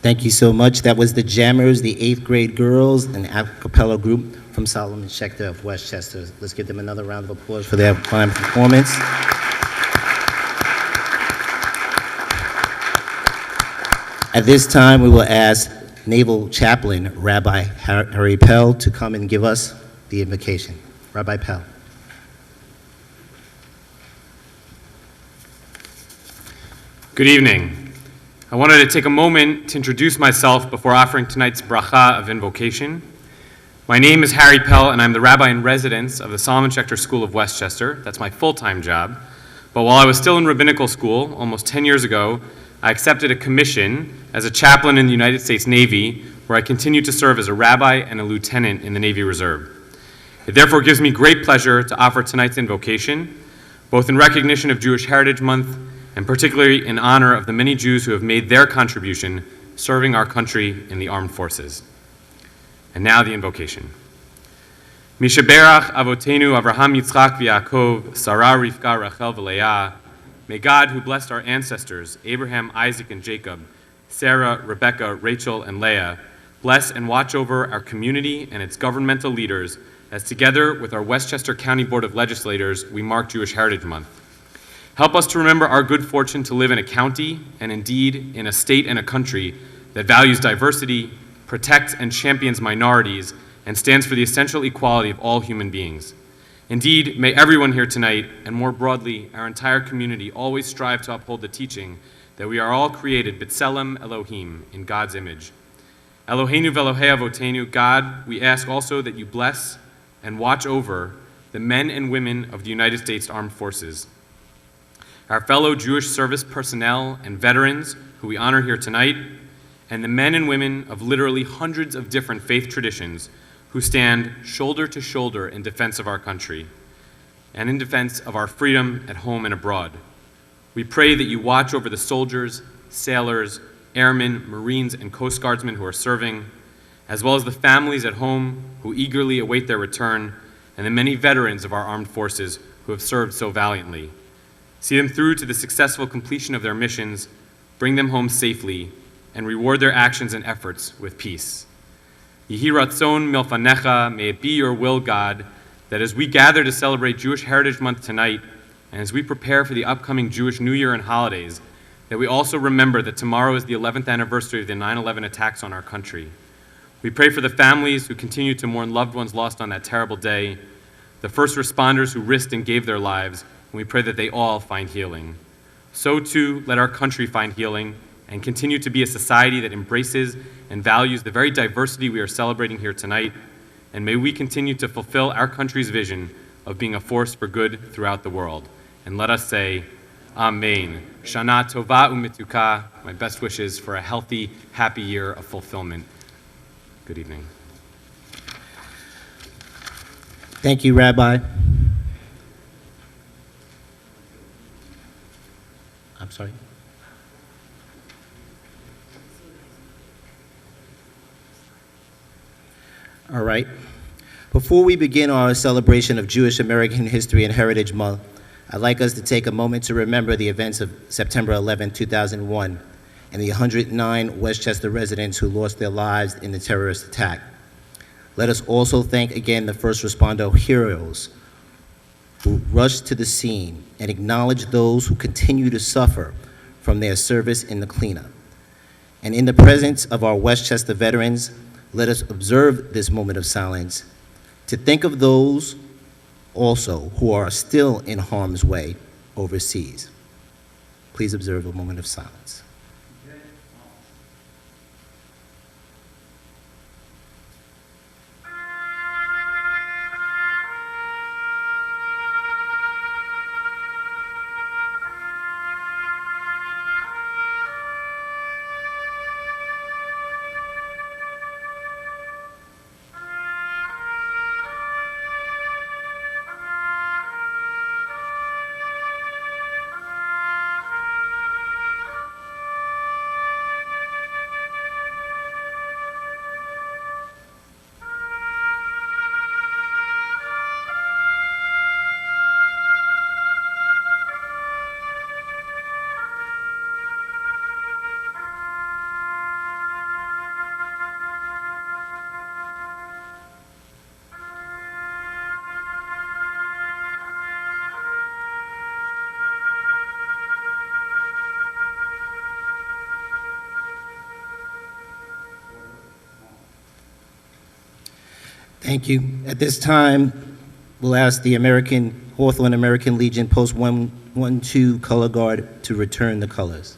Thank you so much. That was the Jammers, the 8th grade girls, an a cappella group from Solomon Schechter of Westchester. Let's give them another round of applause for their fine performance. At this time, we will ask Naval Chaplain Rabbi Harry Pell to come and give us the invocation. Rabbi Pell. Good evening. I wanted to take a moment to introduce myself before offering tonight's bracha of invocation. My name is Harry Pell, and I'm the rabbi in residence of the Solomon Schechter School of Westchester. That's my full-time job. But while I was still in rabbinical school, almost 10 years ago, I accepted a commission as a chaplain in the United States Navy, where I continue to serve as a rabbi and a lieutenant in the Navy Reserve. It therefore gives me great pleasure to offer tonight's invocation, both in recognition of Jewish Heritage Month and particularly in honor of the many Jews who have made their contribution serving our country in the armed forces. And now the invocation. Mishaberach Avotenu Avraham Yitzchak v'Yaakov, Sarah Rivka Rachel v'Leah. May God, who blessed our ancestors, Abraham, Isaac, and Jacob, Sarah, Rebekah, Rachel, and Leah, bless and watch over our community and its governmental leaders as together with our Westchester County Board of Legislators, we mark Jewish Heritage Month. Help us to remember our good fortune to live in a county, and indeed in a state and a country that values diversity, protects and champions minorities, and stands for the essential equality of all human beings. Indeed, may everyone here tonight, and more broadly, our entire community, always strive to uphold the teaching that we are all created B'Tselem Elohim, in God's image. Eloheinu v'Elohei Avotenu, God, we ask also that you bless and watch over the men and women of the United States Armed Forces, our fellow Jewish service personnel and veterans who we honor here tonight, and the men and women of literally hundreds of different faith traditions who stand shoulder to shoulder in defense of our country and in defense of our freedom at home and abroad. We pray that you watch over the soldiers, sailors, airmen, Marines, and Coast Guardsmen who are serving, as well as the families at home who eagerly await their return, and the many veterans of our armed forces who have served so valiantly. See them through to the successful completion of their missions, bring them home safely, and reward their actions and efforts with peace. Yehi ratzon milfanecha, may it be your will, God, that as we gather to celebrate Jewish Heritage Month tonight, and as we prepare for the upcoming Jewish New Year and holidays, that we also remember that tomorrow is the 11th anniversary of the 9/11 attacks on our country. We pray for the families who continue to mourn loved ones lost on that terrible day, the first responders who risked and gave their lives, and we pray that they all find healing. So too, let our country find healing and continue to be a society that embraces and values the very diversity we are celebrating here tonight, and may we continue to fulfill our country's vision of being a force for good throughout the world. And let us say, Amen. Shana Tova U'Mituka, my best wishes for a healthy, happy year of fulfillment. Good evening. Thank you, Rabbi. I'm sorry. All right. Before we begin our celebration of Jewish American History and Heritage Month, I'd like us to take a moment to remember the events of September 11, 2001, and the 109 Westchester residents who lost their lives in the terrorist attack. Let us also thank again the first responder heroes who rushed to the scene and acknowledge those who continue to suffer from their service in the cleanup. And in the presence of our Westchester veterans, let us observe this moment of silence to think of those also who are still in harm's way overseas. Please observe a moment of silence. Thank you. At this time, we'll ask the Hawthorne American Legion Post 112 color guard to return the colors.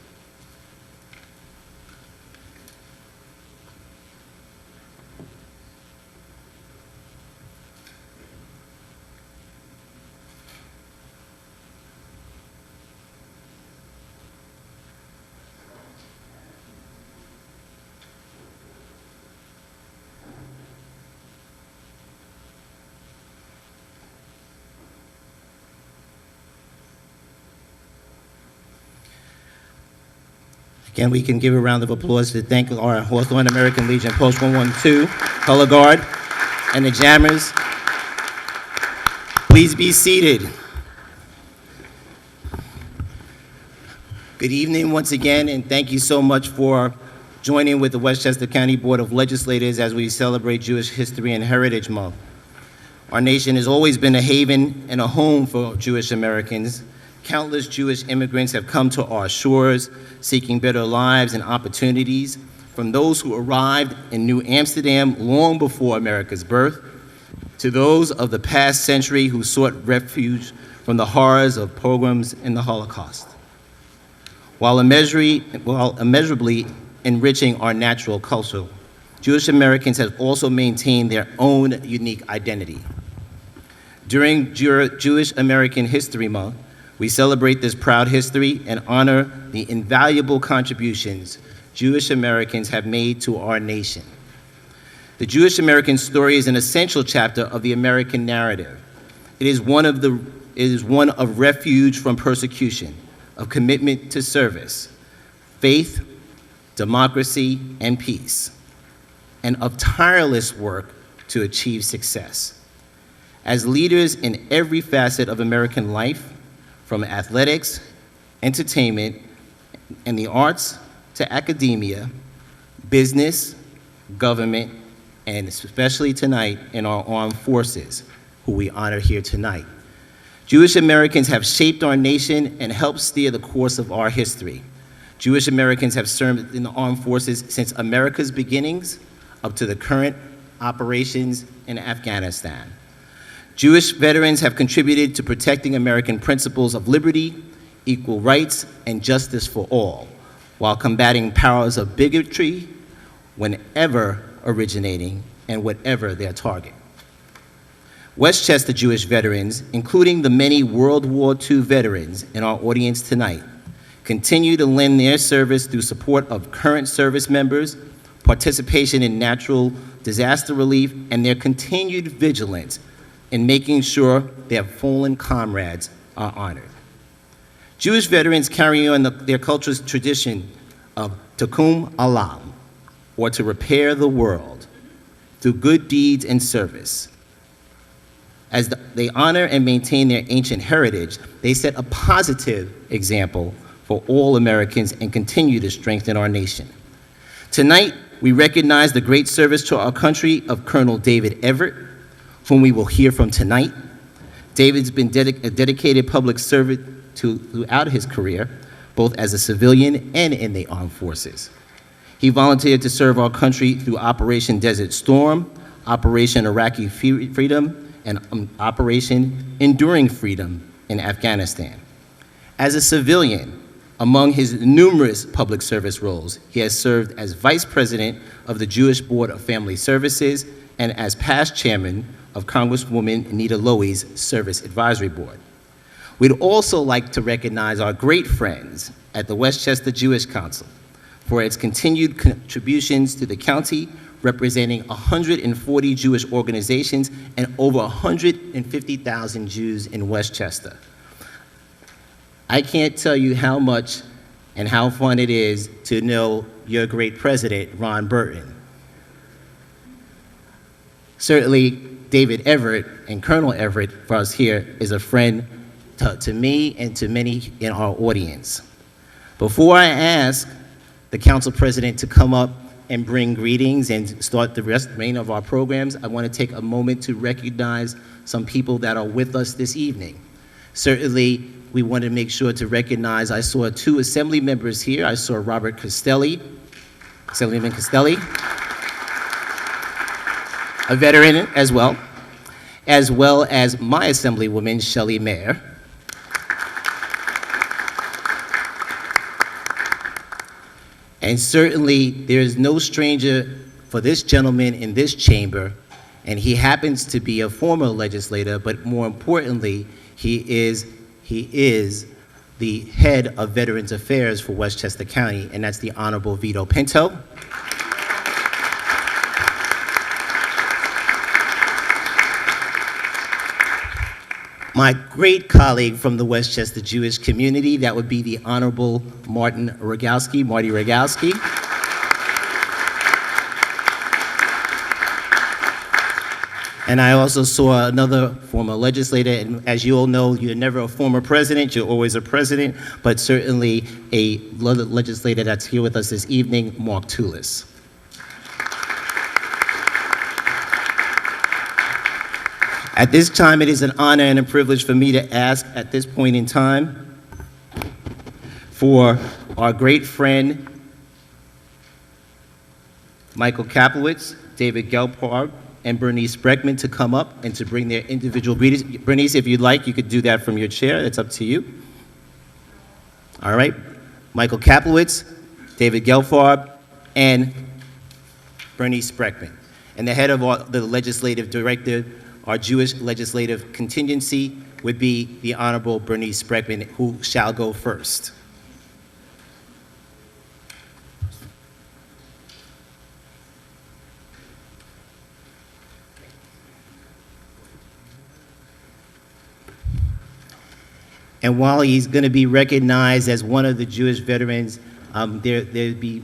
Again, we can give a round of applause to thank our Hawthorne American Legion Post 112 color guard and the jammers. Please be seated. Good evening once again, and thank you so much for joining with the Westchester County Board of Legislators as we celebrate Jewish History and Heritage Month. Our nation has always been a haven and a home for Jewish Americans. Countless Jewish immigrants have come to our shores seeking better lives and opportunities, from those who arrived in New Amsterdam long before America's birth, to those of the past century who sought refuge from the horrors of pogroms and the Holocaust. While immeasurably enriching our natural culture, Jewish Americans have also maintained their own unique identity. During Jewish American History Month, we celebrate this proud history and honor the invaluable contributions Jewish Americans have made to our nation. The Jewish American story is an essential chapter of the American narrative. It is one of refuge from persecution, of commitment to service, faith, democracy, and peace, and of tireless work to achieve success. As leaders in every facet of American life, from athletics, entertainment, and the arts to academia, business, government, and especially tonight in our armed forces, who we honor here tonight. Jewish Americans have shaped our nation and helped steer the course of our history. Jewish Americans have served in the armed forces since America's beginnings up to the current operations in Afghanistan. Jewish veterans have contributed to protecting American principles of liberty, equal rights, and justice for all, while combating powers of bigotry whenever originating and whatever their target. Westchester Jewish veterans, including the many World War II veterans in our audience tonight, continue to lend their service through support of current service members, participation in natural disaster relief, and their continued vigilance in making sure their fallen comrades are honored. Jewish veterans carry on their culture's tradition of tikkun olam, or to repair the world, through good deeds and service. As they honor and maintain their ancient heritage, they set a positive example for all Americans and continue to strengthen our nation. Tonight, we recognize the great service to our country of Colonel David Everett, whom we will hear from tonight. David's been a dedicated public servant throughout his career, both as a civilian and in the armed forces. He volunteered to serve our country through Operation Desert Storm, Operation Iraqi Freedom, and Operation Enduring Freedom in Afghanistan. As a civilian, among his numerous public service roles, he has served as Vice President of the Jewish Board of Family Services and as past chairman of Congresswoman Nita Lowey's Service Advisory Board. We'd also like to recognize our great friends at the Westchester Jewish Council for its continued contributions to the county, representing 140 Jewish organizations and over 150,000 Jews in Westchester. I can't tell you how much and how fun it is to know your great president, Ron Burton. Certainly, David Everett and Colonel Everett for us here is a friend to me and to many in our audience. Before I ask the council president to come up and bring greetings and start the remainder of our programs, I want to take a moment to recognize some people that are with us this evening. Certainly, we want to make sure to recognize, I saw 2 assembly members here. I saw Robert Costelli, Assemblyman Costelli. a veteran as well as my Assemblywoman, Shelley Mayer. And certainly, there is no stranger for this gentleman in this chamber, and he happens to be a former legislator, but more importantly, he is the head of Veterans Affairs for Westchester County, and that's the Honorable Vito Pinto. My great colleague from the Westchester Jewish community, that would be the Honorable Marty Rogowski. And I also saw another former legislator, and as you all know, you're never a former president, you're always a president, but certainly a legislator that's here with us this evening, Mark Toulis. At this time, it is an honor and a privilege for me to ask at this point in time for our great friend, Michael Kaplowitz, David Gelparb, and Bernice Breckman to come up and to bring their individual greetings. Bernice, if you'd like, you could do that from your chair. It's up to you. All right. Michael Kaplowitz, David Gelfarb, and Bernice Breckman. And the head of the legislative director, our Jewish legislative contingency, would be the Honorable Bernice Breckman, who shall go first. And while he's going to be recognized as one of the Jewish veterans, there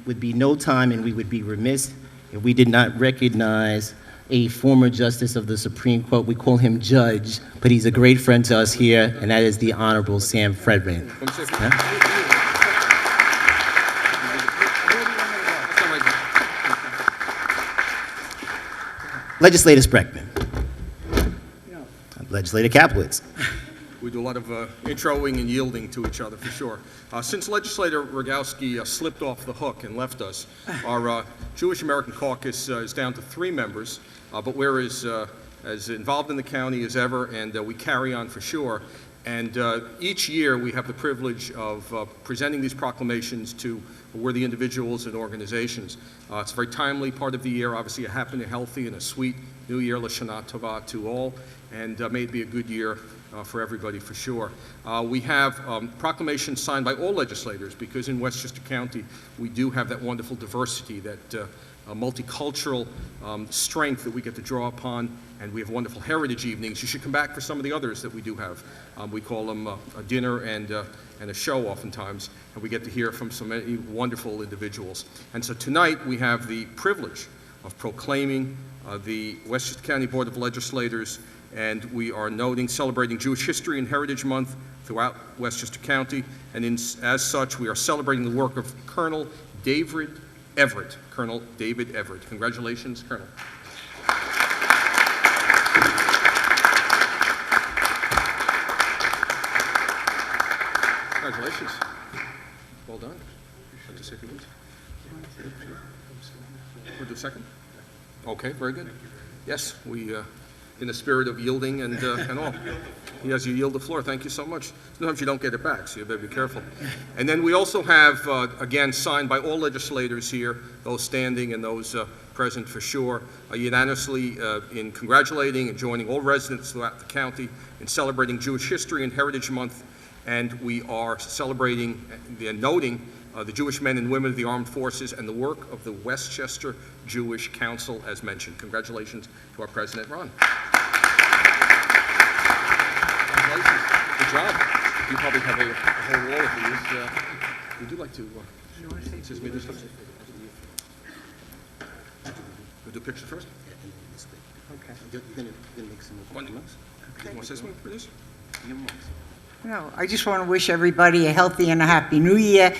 would be no time, and we would be remiss if we did not recognize a former justice of the Supreme Court. We call him Judge, but he's a great friend to us here, and that is the Honorable Sam Fredman. Legislator Breckman. Legislator Kaplowitz. We do a lot of introing and yielding to each other, for sure. Since Legislator Rogowski slipped off the hook and left us, our Jewish American Caucus is down to 3 members, but we're as involved in the county as ever, and we carry on for sure. And each year we have the privilege of presenting these proclamations to worthy individuals and organizations. It's a very timely part of the year. Obviously, a happy, a healthy, and a sweet New Year, L'Shana Tova, to all, and may it be a good year for everybody, for sure. We have proclamations signed by all legislators, because in Westchester County we do have that wonderful diversity, that multicultural strength that we get to draw upon, and we have wonderful heritage evenings. You should come back for some of the others that we do have. We call them a dinner and a show oftentimes, and we get to hear from so many wonderful individuals. And so tonight we have the privilege of proclaiming the Westchester County Board of Legislators, and we are celebrating Jewish History and Heritage Month throughout Westchester County, and as such, we are celebrating the work of Colonel David Everett. Colonel David Everett. Congratulations, Colonel. Congratulations. Well done. Good to see you. We'll do a second? Okay, very good. Yes, we, in the spirit of yielding and all. Yes, you yield the floor. Thank you so much. Sometimes you don't get it back, so you better be careful. And then we also have, again, signed by all legislators here, those standing and those present for sure, unanimously in congratulating and joining all residents throughout the county in celebrating Jewish History and Heritage Month. And we are celebrating and noting the Jewish men and women of the armed forces and the work of the Westchester Jewish Council, as mentioned. Congratulations to our President, Ron. Congratulations. Good job. You probably have a whole wall of these. Would you like to excuse me, do something? We'll do a picture first? Okay. You're going to make some comments? Okay. You want to say something for this? No, I just want to wish everybody a healthy and a happy New Year.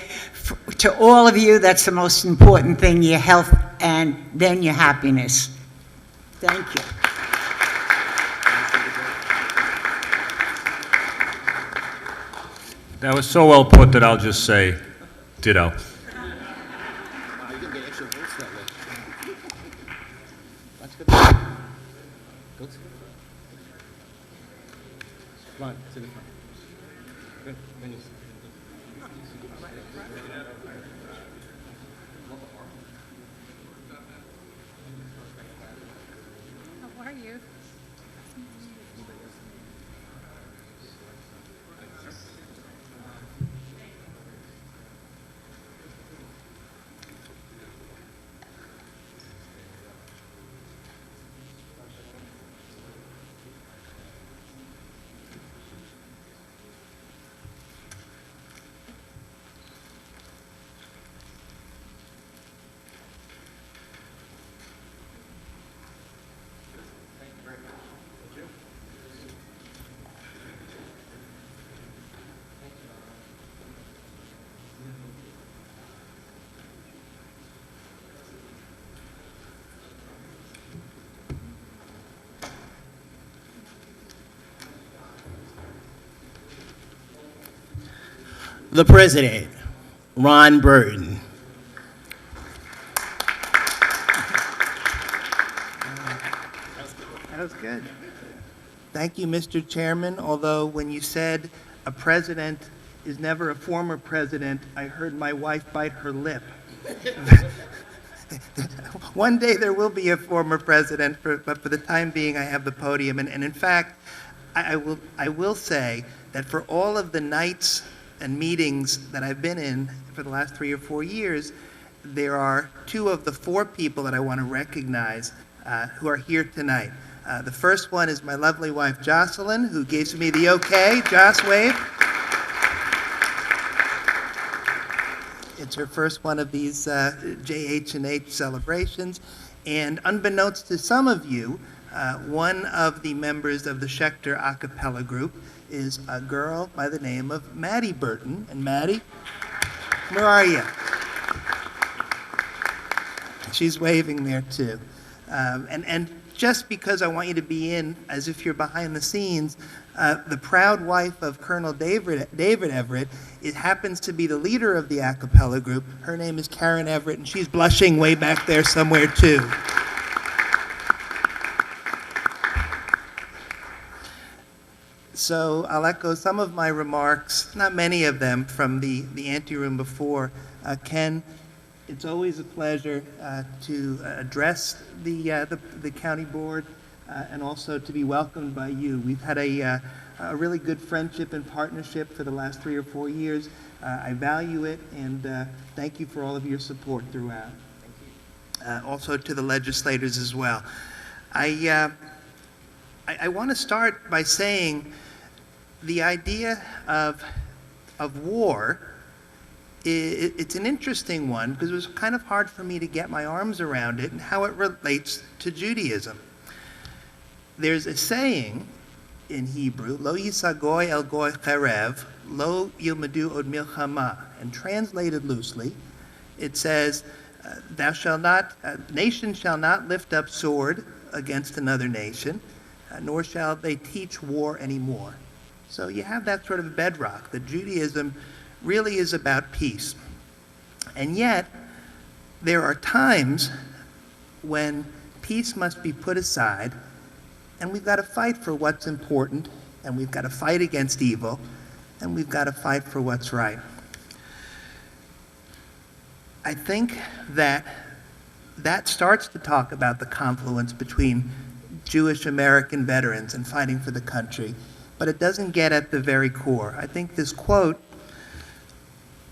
To all of you, that's the most important thing, your health and then your happiness. Thank you. That was so well put that I'll just say ditto. You can get extra votes that way. That's good. Go to front, to the front. Good. Then you- How are you? The President, Ron Burton. That was good. Thank you, Mr. Chairman. Although when you said a president is never a former president, I heard my wife bite her lip. One day there will be a former president, but for the time being, I have the podium. And in fact, I will say that for all of the nights and meetings that I've been in for the last 3 or 4 years, there are 2 of the 4 people that I want to recognize who are here tonight. The first one is my lovely wife, Jocelyn, who gives me the okay. Joss, wave. It's her first one of these JH&H celebrations. And unbeknownst to some of you, one of the members of the Schechter a cappella group is a girl by the name of Maddie Burton. And Maddie, where are you? She's waving there too. And just because I want you to be in as if you're behind the scenes, the proud wife of Colonel David Everett, it happens to be the leader of the a cappella group. Her name is Karen Everett, and she's blushing way back there somewhere too. So I'll echo some of my remarks, not many of them, from the anteroom before. Ken, it's always a pleasure to address the county board and also to be welcomed by you. We've had a really good friendship and partnership for the last 3 or 4 years. I value it, and thank you for all of your support throughout. Also to the legislators as well. I want to start by saying the idea of war, it's an interesting one because it was kind of hard for me to get my arms around it and how it relates to Judaism. There's a saying in Hebrew, Lo yisagoy el goy cherev, lo yilmadu od milchama, and translated loosely, it says, nation shall not lift up sword against another nation, nor shall they teach war anymore. So you have that sort of bedrock, that Judaism really is about peace. And yet, there are times when peace must be put aside, and we've got to fight for what's important, and we've got to fight against evil, and we've got to fight for what's right. I think that starts to talk about the confluence between Jewish American veterans and fighting for the country, but it doesn't get at the very core. I think this quote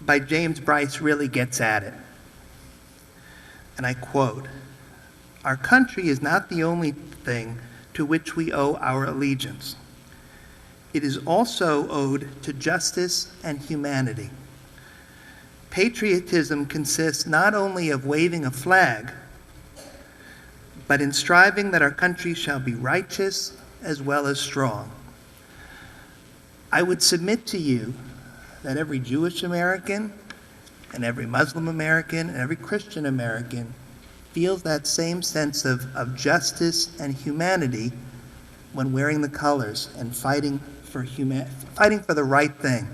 by James Bryce really gets at it. And I quote, "Our country is not the only thing to which we owe our allegiance. It is also owed to justice and humanity. Patriotism consists not only of waving a flag, but in striving that our country shall be righteous as well as strong. I would submit to you that every Jewish American and every Muslim American and every Christian American feels that same sense of justice and humanity when wearing the colors and fighting for the right thing.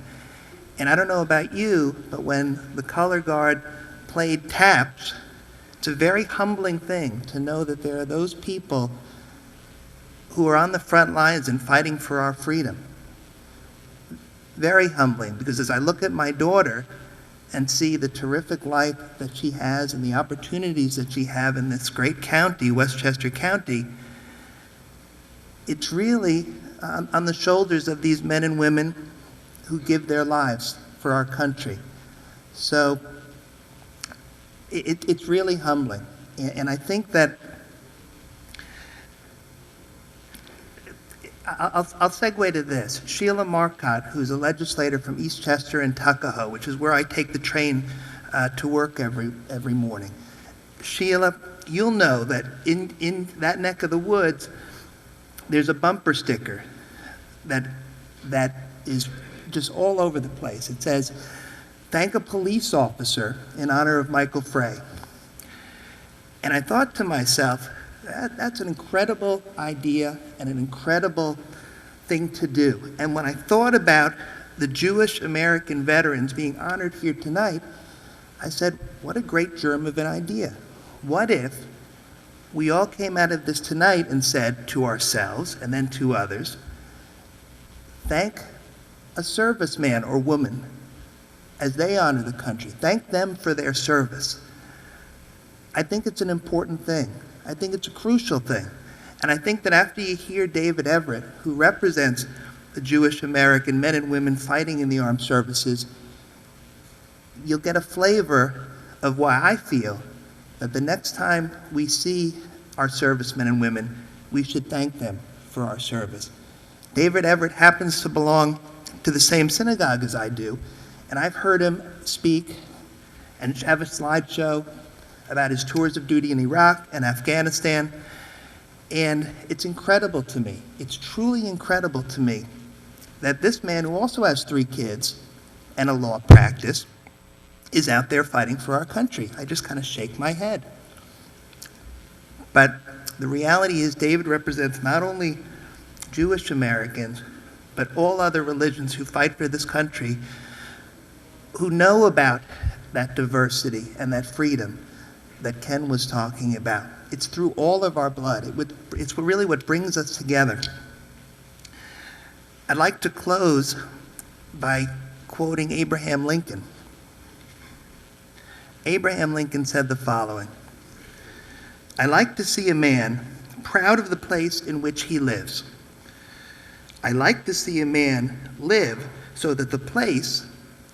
And I don't know about you, but when the color guard played taps, it's a very humbling thing to know that there are those people who are on the front lines and fighting for our freedom. Very humbling, because as I look at my daughter and see the terrific life that she has and the opportunities that she has in this great county, Westchester County, it's really on the shoulders of these men and women who give their lives for our country. So it's really humbling. And I think that I'll segue to this. Sheila Marcotte, who's a legislator from Eastchester and Tuckahoe, which is where I take the train to work every morning. Sheila, you'll know that in that neck of the woods, there's a bumper sticker that is just all over the place. It says, "Thank a police officer in honor of Michael Frey." And I thought to myself, that's an incredible idea and an incredible thing to do. And when I thought about the Jewish American veterans being honored here tonight, I said, what a great germ of an idea. What if we all came out of this tonight and said to ourselves and then to others, thank a serviceman or woman as they honor the country. Thank them for their service. I think it's an important thing. I think it's a crucial thing. And I think that after you hear David Everett, who represents the Jewish American men and women fighting in the armed services, you'll get a flavor of why I feel that the next time we see our servicemen and women, we should thank them for our service. David Everett happens to belong to the same synagogue as I do, and I've heard him speak and have a slideshow about his tours of duty in Iraq and Afghanistan. And it's incredible to me, it's truly incredible to me that this man, who also has 3 kids and a law practice, is out there fighting for our country. I just kind of shake my head. But the reality is David represents not only Jewish Americans, but all other religions who fight for this country, who know about that diversity and that freedom that Ken was talking about. It's through all of our blood. It's really what brings us together. I'd like to close by quoting Abraham Lincoln. Abraham Lincoln said the following: "I like to see a man proud of the place in which he lives. I like to see a man live so that the place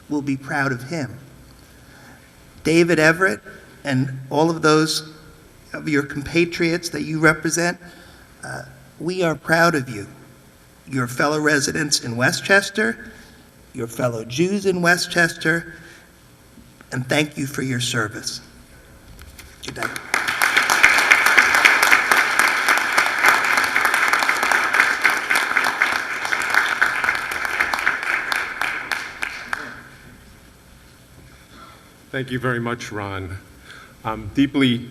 will be proud of him." David Everett and all of those of your compatriots that you represent, we are proud of you. Your fellow residents in Westchester, your fellow Jews in Westchester, and thank you for your service. Good night. Thank you very much, Ron. I'm deeply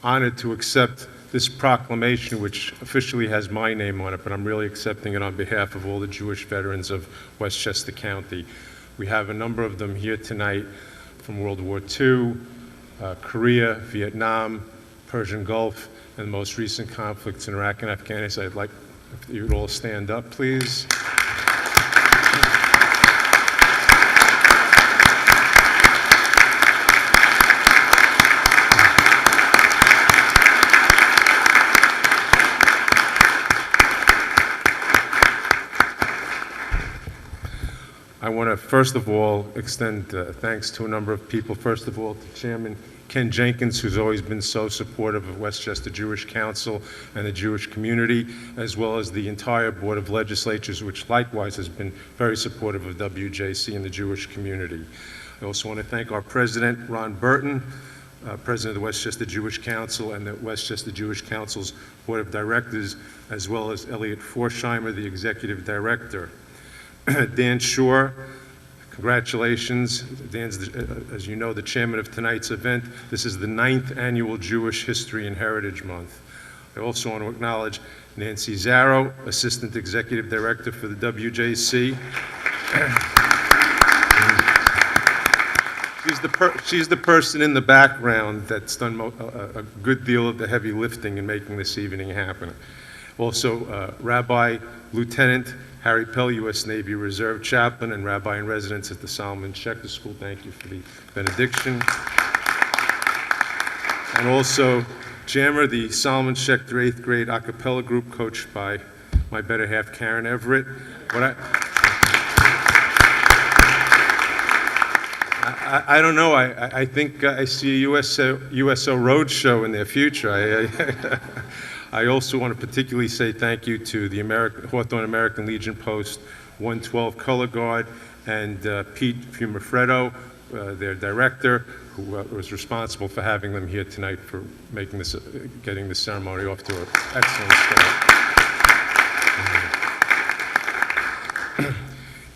honored to accept this proclamation, which officially has my name on it, but I'm really accepting it on behalf of all the Jewish veterans of Westchester County. We have a number of them here tonight from World War II, Korea, Vietnam, Persian Gulf, and the most recent conflicts in Iraq and Afghanistan. I'd like if you'd all stand up, please. I want to, first of all, extend thanks to a number of people. First of all, to Chairman Ken Jenkins, who's always been so supportive of Westchester Jewish Council and the Jewish community, as well as the entire Board of Legislators, which likewise has been very supportive of WJC and the Jewish community. I also want to thank our President, Ron Burton, President of the Westchester Jewish Council and the Westchester Jewish Council's Board of Directors, as well as Elliot Forsheimer, the Executive Director. Dan Shore, congratulations. Dan's, as you know, the chairman of tonight's event. This is the 9th annual Jewish History and Heritage Month. I also want to acknowledge Nancy Zarrow, Assistant Executive Director for the WJC. She's the person in the background that's done a good deal of the heavy lifting in making this evening happen. Also, Rabbi Lieutenant Harry Pell, U.S. Navy Reserve Chaplain and Rabbi in Residence at the Solomon Schechter School. Thank you for the benediction. And also, Jammer, the Solomon Schechter 8th grade a cappella group coached by my better half, Karen Everett. I don't know. I think I see a USO Road show in their future. I also want to particularly say thank you to the Hawthorne American Legion Post 112 Color Guard and Pete Fumafredo, their director, who was responsible for having them here tonight for making this, getting the ceremony off to an excellent start.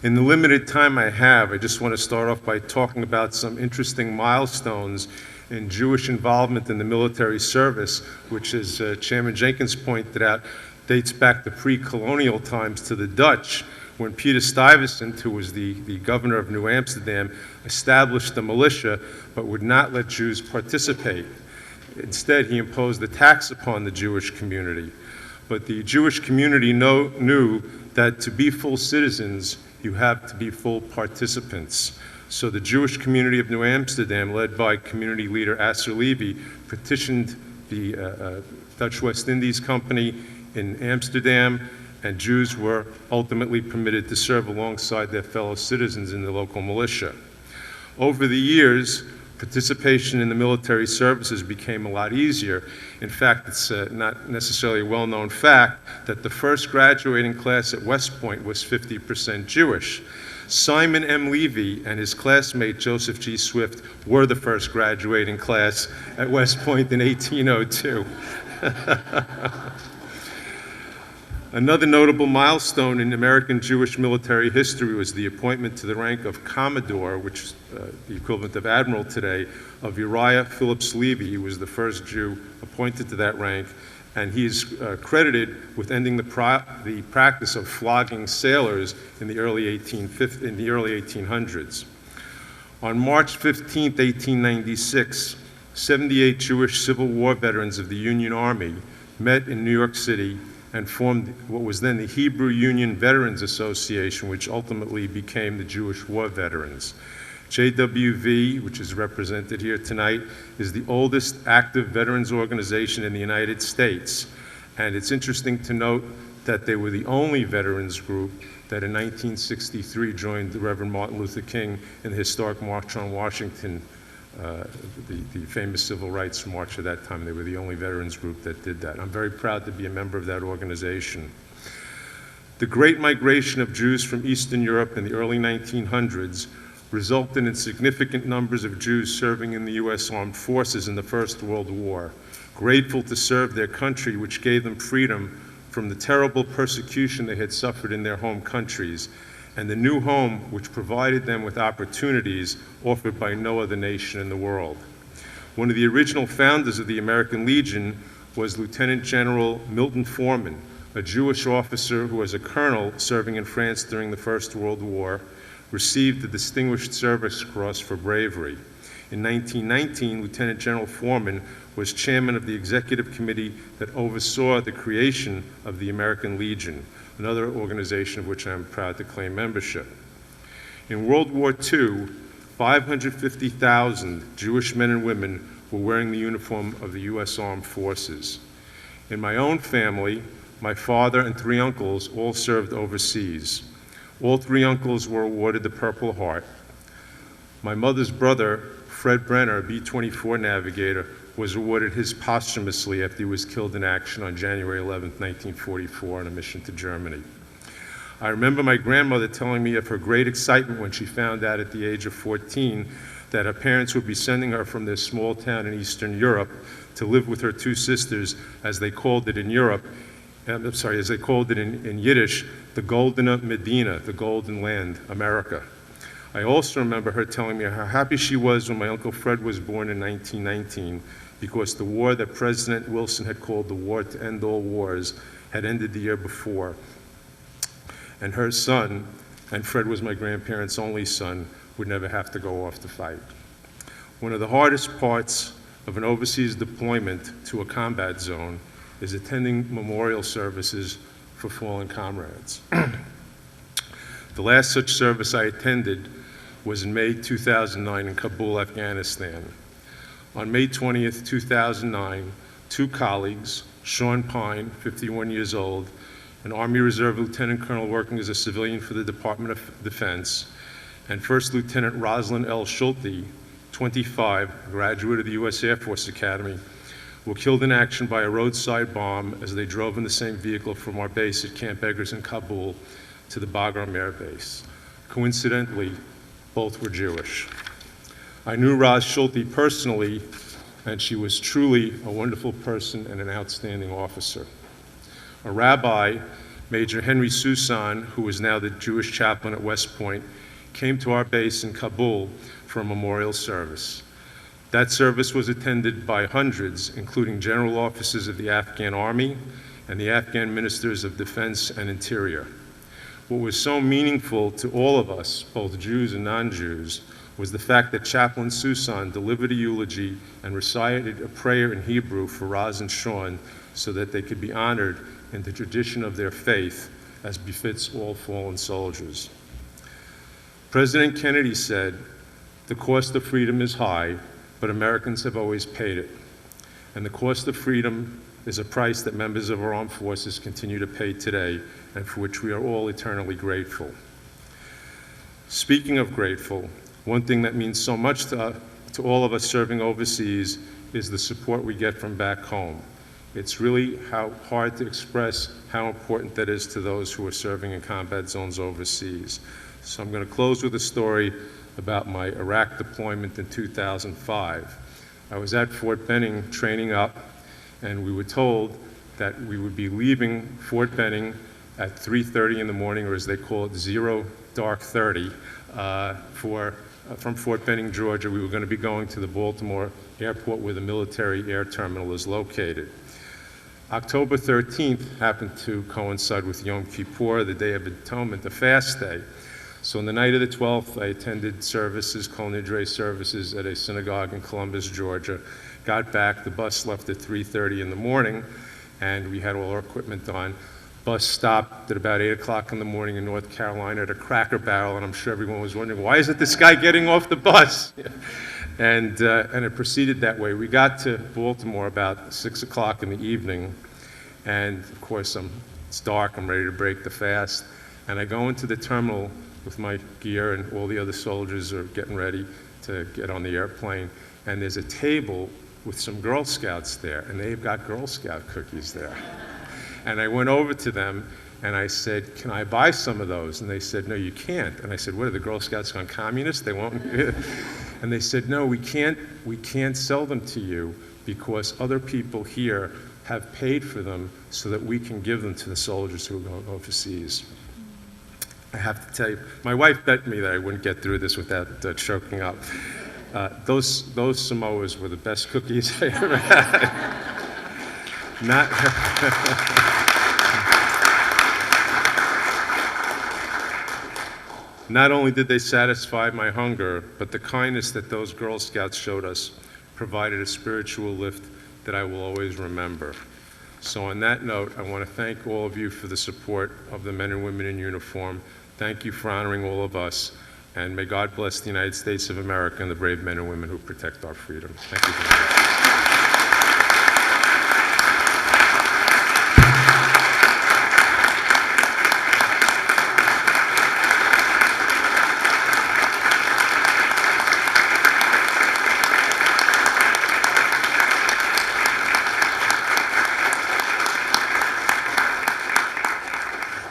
In the limited time I have, I just want to start off by talking about some interesting milestones in Jewish involvement in the military service, which, as Chairman Jenkins pointed out, dates back to pre-colonial times to the Dutch, when Peter Stuyvesant, who was the governor of New Amsterdam, established the militia, but would not let Jews participate. Instead, he imposed a tax upon the Jewish community. But the Jewish community knew that to be full citizens, you have to be full participants. So the Jewish community of New Amsterdam, led by community leader Asser Levy, petitioned the Dutch West Indies Company in Amsterdam, and Jews were ultimately permitted to serve alongside their fellow citizens in the local militia. Over the years, participation in the military services became a lot easier. In fact, it's not necessarily a well-known fact that the first graduating class at West Point was 50% Jewish. Simon M. Levy and his classmate Joseph G. Swift were the first graduating class at West Point in 1802. Another notable milestone in American Jewish military history was the appointment to the rank of Commodore, which is the equivalent of Admiral today, of Uriah Phillips Levy, who was the first Jew appointed to that rank, and he is credited with ending the practice of flogging sailors in the early 1800s. On March 15, 1896, 78 Jewish Civil War veterans of the Union Army met in New York City and formed what was then the Hebrew Union Veterans Association, which ultimately became the Jewish War Veterans. JWV, which is represented here tonight, is the oldest active veterans organization in the United States. And it's interesting to note that they were the only veterans group that in 1963 joined the Reverend Martin Luther King in the historic March on Washington, the famous civil rights march at that time. They were the only veterans group that did that. I'm very proud to be a member of that organization. The Great Migration of Jews from Eastern Europe in the early 1900s resulted in significant numbers of Jews serving in the U.S. Armed Forces in the First World War, grateful to serve their country, which gave them freedom from the terrible persecution they had suffered in their home countries, and the new home which provided them with opportunities offered by no other nation in the world. One of the original founders of the American Legion was Lieutenant General Milton Foreman, a Jewish officer who, as a colonel serving in France during the First World War, received the Distinguished Service Cross for bravery. In 1919, Lieutenant General Foreman was chairman of the executive committee that oversaw the creation of the American Legion, another organization of which I'm proud to claim membership. In World War II, 550,000 Jewish men and women were wearing the uniform of the U.S. Armed Forces. In my own family, my father and 3 uncles all served overseas. All 3 uncles were awarded the Purple Heart. My mother's brother, Fred Brenner, a B-24 navigator, was awarded his posthumously after he was killed in action on January 11, 1944, on a mission to Germany. I remember my grandmother telling me of her great excitement when she found out at the age of 14 that her parents would be sending her from their small town in Eastern Europe to live with her 2 sisters, as they called it in Europe, as they called it in Yiddish, the Goldene Medina, the Golden Land, America. I also remember her telling me how happy she was when my Uncle Fred was born in 1919, because the war that President Wilson had called the war to end all wars had ended the year before. And her son, and Fred was my grandparents' only son, would never have to go off to fight. One of the hardest parts of an overseas deployment to a combat zone is attending memorial services for fallen comrades. The last such service I attended was in May 2009 in Kabul, Afghanistan. On May 20th, 2009, two colleagues, Sean Pine, 51 years old, an Army Reserve Lieutenant Colonel working as a civilian for the Department of Defense, and First Lieutenant Rosalind L. Schulte, 25, graduate of the U.S. Air Force Academy, were killed in action by a roadside bomb as they drove in the same vehicle from our base at Camp Eggers in Kabul to the Bagram Air Base. Coincidentally, both were Jewish. I knew Roz Schulte personally, and she was truly a wonderful person and an outstanding officer. A rabbi, Major Henry Susan, who is now the Jewish chaplain at West Point, came to our base in Kabul for a memorial service. That service was attended by hundreds, including general officers of the Afghan Army and the Afghan Ministers of Defense and Interior. What was so meaningful to all of us, both Jews and non-Jews, was the fact that Chaplain Susan delivered a eulogy and recited a prayer in Hebrew for Roz and Sean so that they could be honored in the tradition of their faith as befits all fallen soldiers. President Kennedy said, "The cost of freedom is high, but Americans have always paid it. And the cost of freedom is a price that members of our armed forces continue to pay today, and for which we are all eternally grateful." Speaking of grateful, one thing that means so much to all of us serving overseas is the support we get from back home. It's really hard to express how important that is to those who are serving in combat zones overseas. So I'm going to close with a story about my Iraq deployment in 2005. I was at Fort Benning training up, and we were told that we would be leaving Fort Benning at 3:30 in the morning, or as they call it, 0 dark 30, from Fort Benning, Georgia. We were going to be going to the Baltimore airport where the military air terminal is located. October 13th happened to coincide with Yom Kippur, the Day of Atonement, the fast day. So on the night of the 12th, I attended services, Kol Nidre services at a synagogue in Columbus, Georgia. Got back, the bus left at 3:30 in the morning, and we had all our equipment on. Bus stopped at about 8 o'clock in the morning in North Carolina at a Cracker Barrel, and I'm sure everyone was wondering, why isn't this guy getting off the bus? And it proceeded that way. We got to Baltimore about 6 o'clock in the evening, and of course, it's dark, I'm ready to break the fast, and I go into the terminal with my gear, and all the other soldiers are getting ready to get on the airplane, and there's a table with some Girl Scouts there, and they've got Girl Scout cookies there. And I went over to them, and I said, "Can I buy some of those?" And they said, "No, you can't." And I said, "What, are the Girl Scouts gone communist? They won't?" And they said, "No, we can't sell them to you because other people here have paid for them so that we can give them to the soldiers who are going overseas." I have to tell you, my wife bet me that I wouldn't get through this without choking up. Those Samoas were the best cookies I ever had. Not only did they satisfy my hunger, but the kindness that those Girl Scouts showed us provided a spiritual lift that I will always remember. So on that note, I want to thank all of you for the support of the men and women in uniform. Thank you for honoring all of us, and may God bless the United States of America and the brave men and women who protect our freedom. Thank you very much.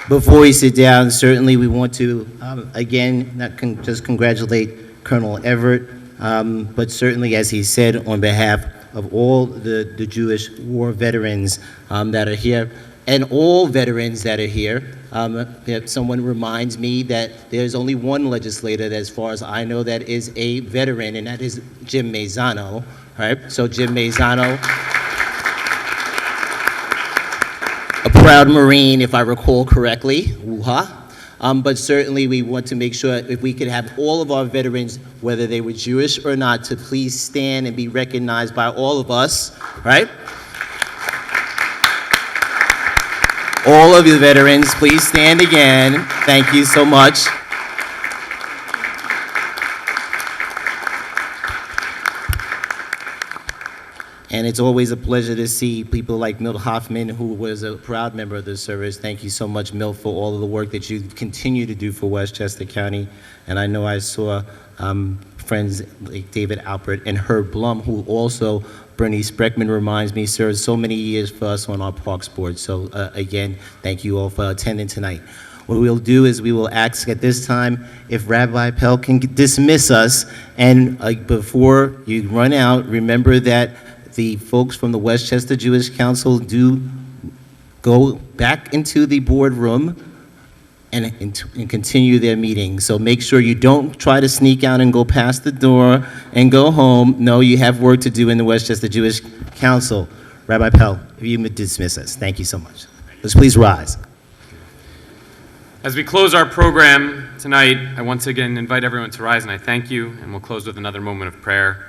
Before we sit down, certainly we want to, again, just congratulate Colonel Everett, but certainly, as he said, on behalf of all the Jewish war veterans that are here, and all veterans that are here. Someone reminds me that there's only one legislator, that, as far as I know, that is a veteran, and that is Jim Mazzano, right? So Jim Mazzano, a proud Marine, if I recall correctly, woo-ha. But certainly we want to make sure if we could have all of our veterans, whether they were Jewish or not, to please stand and be recognized by all of us, right? All of you veterans, please stand again. Thank you so much. And it's always a pleasure to see people like Milt Hoffman, who was a proud member of the service. Thank you so much, Milt, for all of the work that you continue to do for Westchester County. And I know I saw friends like David Alpert and Herb Blum, who also, Bernice Breckman reminds me, served so many years for us on our Parks Board. So again, thank you all for attending tonight. What we'll do is we will ask at this time if Rabbi Pell can dismiss us. And before you run out, remember that the folks from the Westchester Jewish Council do go back into the boardroom and continue their meeting. So make sure you don't try to sneak out and go past the door and go home. No, you have work to do in the Westchester Jewish Council. Rabbi Pell, if you would dismiss us. Thank you so much. Let's please rise. As we close our program tonight, I once again invite everyone to rise, and I thank you, and we'll close with another moment of prayer.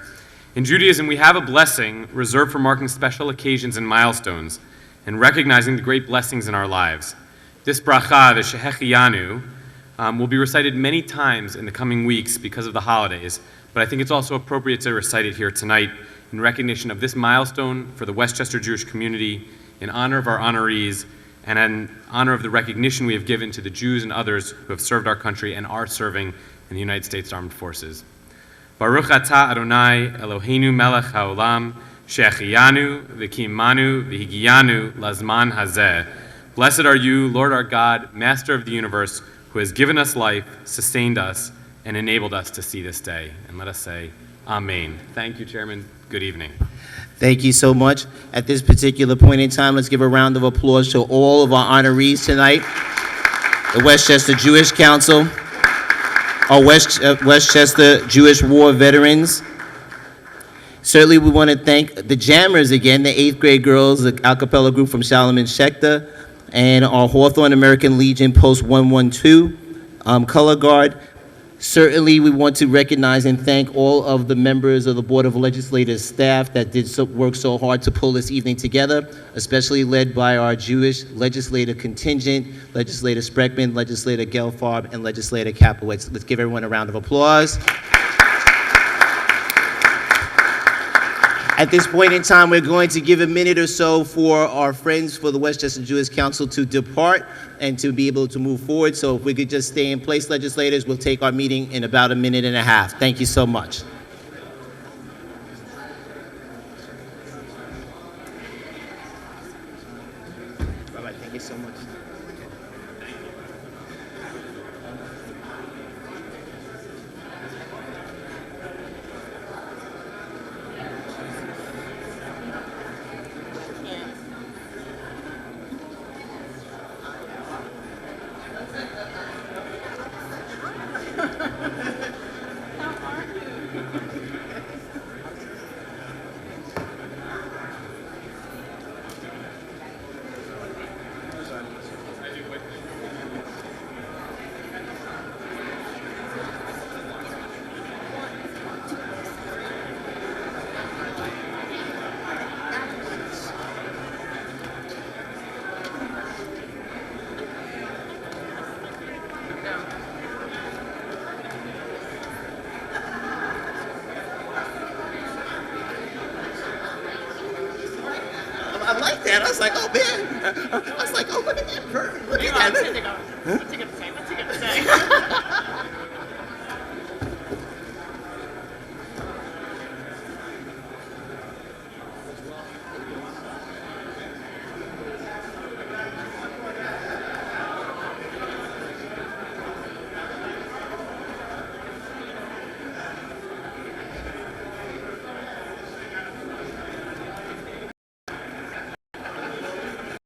In Judaism, we have a blessing reserved for marking special occasions and milestones and recognizing the great blessings in our lives. This bracha, the Shehecheyanu, will be recited many times in the coming weeks because of the holidays, but I think it's also appropriate to recite it here tonight in recognition of this milestone for the Westchester Jewish community, in honor of our honorees, and in honor of the recognition we have given to the Jews and others who have served our country and are serving in the United States Armed Forces. Baruch atah Adonai Eloheinu melech haolam, she'achiyanu v'kimanu v'higiyanu lazman hazeh. Blessed are you, Lord our God, Master of the universe, who has given us life, sustained us, and enabled us to see this day. And let us say, Amen. Thank you, Chairman. Good evening. Thank you so much. At this particular point in time, let's give a round of applause to all of our honorees tonight. The Westchester Jewish Council, our Westchester Jewish War veterans. Certainly, we want to thank the Jammers again, the 8th grade girls, the a cappella group from Solomon Schechter, and our Hawthorne American Legion Post 112 Color Guard. Certainly, we want to recognize and thank all of the members of the Board of Legislators staff that did work so hard to pull this evening together, especially led by our Jewish legislative contingent, Legislator Spreckman, Legislator Gelfarb, and Legislator Kapowitz. Let's give everyone a round of applause. At this point in time, we're going to give a minute or so for our friends for the Westchester Jewish Council to depart and to be able to move forward. So if we could just stay in place, legislators, we'll take our meeting in about a minute and a half. Thank you so much. Bye-bye. Thank you so much. I like that. I was like, oh man. I was like, oh, look at that. Perfect. Look at that. Let's take it the same.